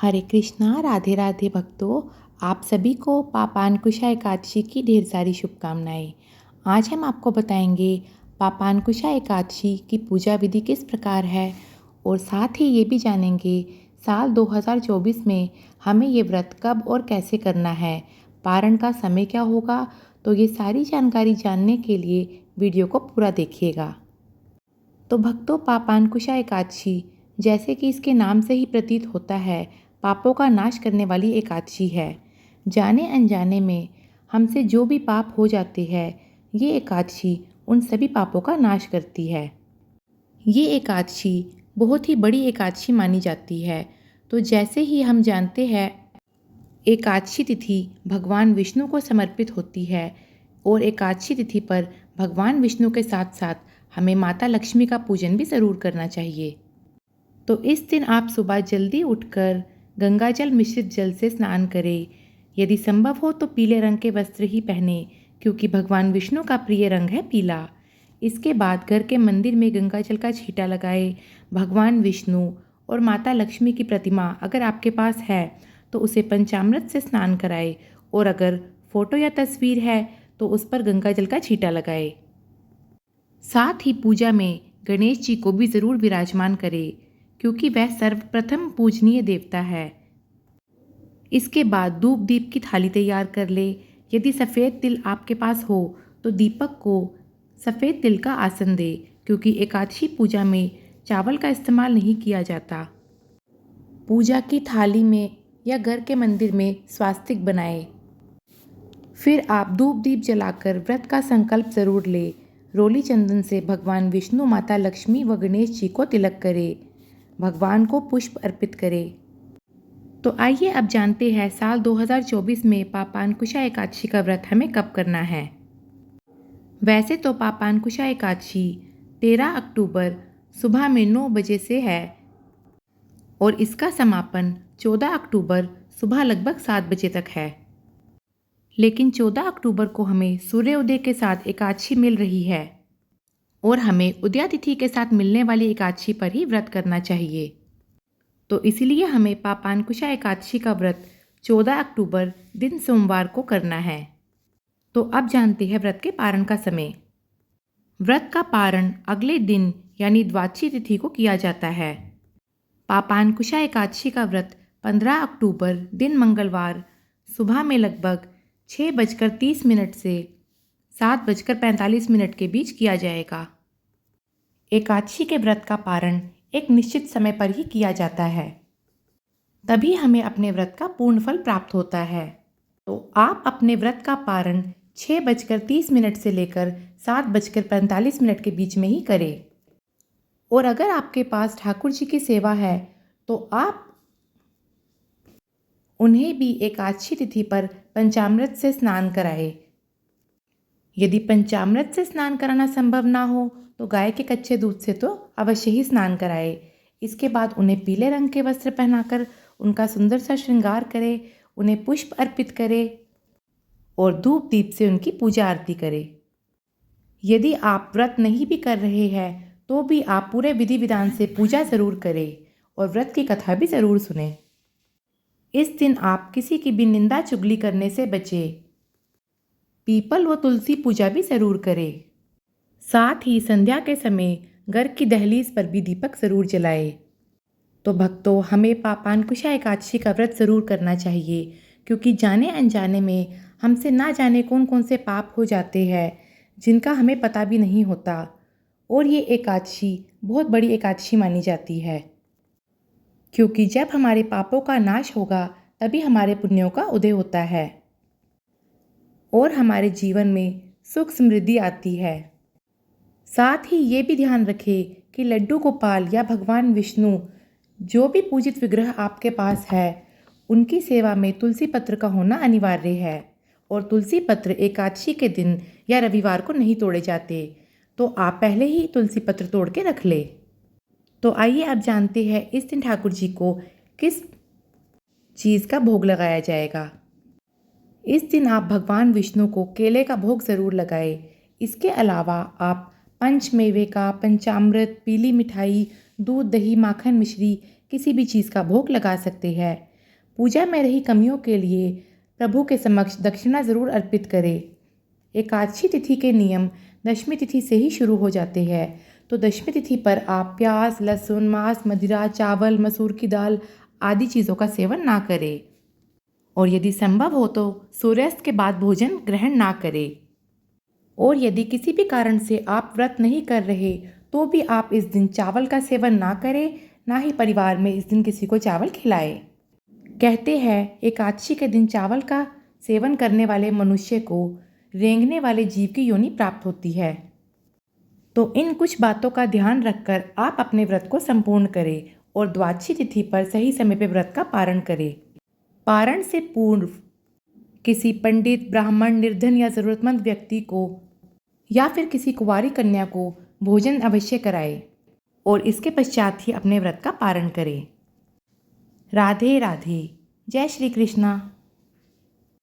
हरे कृष्णा, राधे राधे भक्तों। आप सभी को पापांकुशा एकादशी की ढेर सारी शुभकामनाएं। आज हम आपको बताएंगे पापांकुशा एकादशी की पूजा विधि किस प्रकार है और साथ ही ये भी जानेंगे साल 2024 में हमें ये व्रत कब और कैसे करना है, पारण का समय क्या होगा। तो ये सारी जानकारी जानने के लिए वीडियो को पूरा देखिएगा। तो भक्तों, पापांकुशा एकादशी जैसे कि इसके नाम से ही प्रतीत होता है, पापों का नाश करने वाली एकादशी है। जाने अनजाने में हमसे जो भी पाप हो जाते हैं, ये एकादशी उन सभी पापों का नाश करती है। ये एकादशी बहुत ही बड़ी एकादशी मानी जाती है। तो जैसे ही हम जानते हैं, एकादशी तिथि भगवान विष्णु को समर्पित होती है और एकादशी तिथि पर भगवान विष्णु के साथ साथ हमें माता लक्ष्मी का पूजन भी ज़रूर करना चाहिए। तो इस दिन आप सुबह जल्दी उठकर गंगा जल मिश्रित जल से स्नान करें। यदि संभव हो तो पीले रंग के वस्त्र ही पहने, क्योंकि भगवान विष्णु का प्रिय रंग है पीला। इसके बाद घर के मंदिर में गंगा जल का छींटा लगाए। भगवान विष्णु और माता लक्ष्मी की प्रतिमा अगर आपके पास है तो उसे पंचामृत से स्नान कराए, और अगर फोटो या तस्वीर है तो उस पर गंगा जल का छींटा लगाए। साथ ही पूजा में गणेश जी को भी ज़रूर विराजमान करें, क्योंकि वह सर्वप्रथम पूजनीय देवता है। इसके बाद धूप दीप की थाली तैयार कर ले। यदि सफ़ेद तिल आपके पास हो तो दीपक को सफ़ेद तिल का आसन दे, क्योंकि एकादशी पूजा में चावल का इस्तेमाल नहीं किया जाता। पूजा की थाली में या घर के मंदिर में स्वास्तिक बनाए। फिर आप धूप दीप जलाकर व्रत का संकल्प जरूर ले। रोली चंदन से भगवान विष्णु, माता लक्ष्मी व गणेश जी को तिलक करें। भगवान को पुष्प अर्पित करें। तो आइए अब जानते हैं साल 2024 में पापांकुशा एकादशी का व्रत हमें कब करना है। वैसे तो पापांकुशा एकादशी 13 अक्टूबर सुबह में 9 बजे से है और इसका समापन 14 अक्टूबर सुबह लगभग 7 बजे तक है। लेकिन 14 अक्टूबर को हमें सूर्योदय के साथ एकादशी मिल रही है और हमें उदया तिथि के साथ मिलने वाली एकादशी पर ही व्रत करना चाहिए। तो इसलिए हमें पापांकुशा एकादशी का व्रत 14 अक्टूबर दिन सोमवार को करना है। तो अब जानते हैं व्रत के पारण का समय। व्रत का पारण अगले दिन यानी द्वादशी तिथि को किया जाता है। पापांकुशा एकादशी का व्रत 15 अक्टूबर दिन मंगलवार सुबह में लगभग 6:30 से 7:45 के बीच किया जाएगा। एकादशी के व्रत का पारण एक निश्चित समय पर ही किया जाता है, तभी हमें अपने व्रत का पूर्ण फल प्राप्त होता है। तो आप अपने व्रत का पारण 6:30 से लेकर 7:45 के बीच में ही करें। और अगर आपके पास ठाकुर जी की सेवा है तो आप उन्हें भी एकादशी तिथि पर पंचामृत से स्नान कराएं। यदि पंचामृत से स्नान कराना संभव ना हो तो गाय के कच्चे दूध से तो अवश्य ही स्नान कराएं। इसके बाद उन्हें पीले रंग के वस्त्र पहनाकर उनका सुंदर सा श्रृंगार करें, उन्हें पुष्प अर्पित करें और धूप दीप से उनकी पूजा आरती करें। यदि आप व्रत नहीं भी कर रहे हैं तो भी आप पूरे विधि विधान से पूजा ज़रूर करें और व्रत की कथा भी ज़रूर सुने। इस दिन आप किसी की भी निंदा चुगली करने से बचें। पीपल व तुलसी पूजा भी ज़रूर करें। साथ ही संध्या के समय घर की दहलीज पर भी दीपक ज़रूर जलाएं। तो भक्तों, हमें पापांकुशा एकादशी का व्रत ज़रूर करना चाहिए, क्योंकि जाने अनजाने में हमसे ना जाने कौन कौन से पाप हो जाते हैं जिनका हमें पता भी नहीं होता। और ये एकादशी बहुत बड़ी एकादशी मानी जाती है, क्योंकि जब हमारे पापों का नाश होगा तभी हमारे पुण्यों का उदय होता है और हमारे जीवन में सुख समृद्धि आती है। साथ ही ये भी ध्यान रखें कि लड्डू गोपाल या भगवान विष्णु, जो भी पूजित विग्रह आपके पास है, उनकी सेवा में तुलसी पत्र का होना अनिवार्य है। और तुलसी पत्र एकादशी के दिन या रविवार को नहीं तोड़े जाते, तो आप पहले ही तुलसी पत्र तोड़ के रख ले। तो आइए अब जानते हैं इस दिन ठाकुर जी को किस चीज़ का भोग लगाया जाएगा। इस दिन आप भगवान विष्णु को केले का भोग ज़रूर लगाएं। इसके अलावा आप पंचमेवे का, पंचामृत, पीली मिठाई, दूध, दही, माखन, मिश्री किसी भी चीज़ का भोग लगा सकते हैं। पूजा में रही कमियों के लिए प्रभु के समक्ष दक्षिणा ज़रूर अर्पित करें। एकादशी तिथि के नियम दशमी तिथि से ही शुरू हो जाते हैं, तो दशमी तिथि पर आप प्याज, लहसुन, मांस, मदिरा, चावल, मसूर की दाल आदि चीज़ों का सेवन ना करें और यदि संभव हो तो सूर्यास्त के बाद भोजन ग्रहण ना करें। और यदि किसी भी कारण से आप व्रत नहीं कर रहे तो भी आप इस दिन चावल का सेवन ना करें, ना ही परिवार में इस दिन किसी को चावल खिलाएं। कहते हैं एकादशी के दिन चावल का सेवन करने वाले मनुष्य को रेंगने वाले जीव की योनि प्राप्त होती है। तो इन कुछ बातों का ध्यान रखकर आप अपने व्रत को संपूर्ण करें और द्वादशी तिथि पर सही समय पर व्रत का पारण करें। पारण से पूर्व किसी पंडित, ब्राह्मण, निर्धन या ज़रूरतमंद व्यक्ति को या फिर किसी कुंवारी कन्या को भोजन अवश्य कराएं और इसके पश्चात ही अपने व्रत का पारण करें। राधे राधे। जय श्री कृष्णा।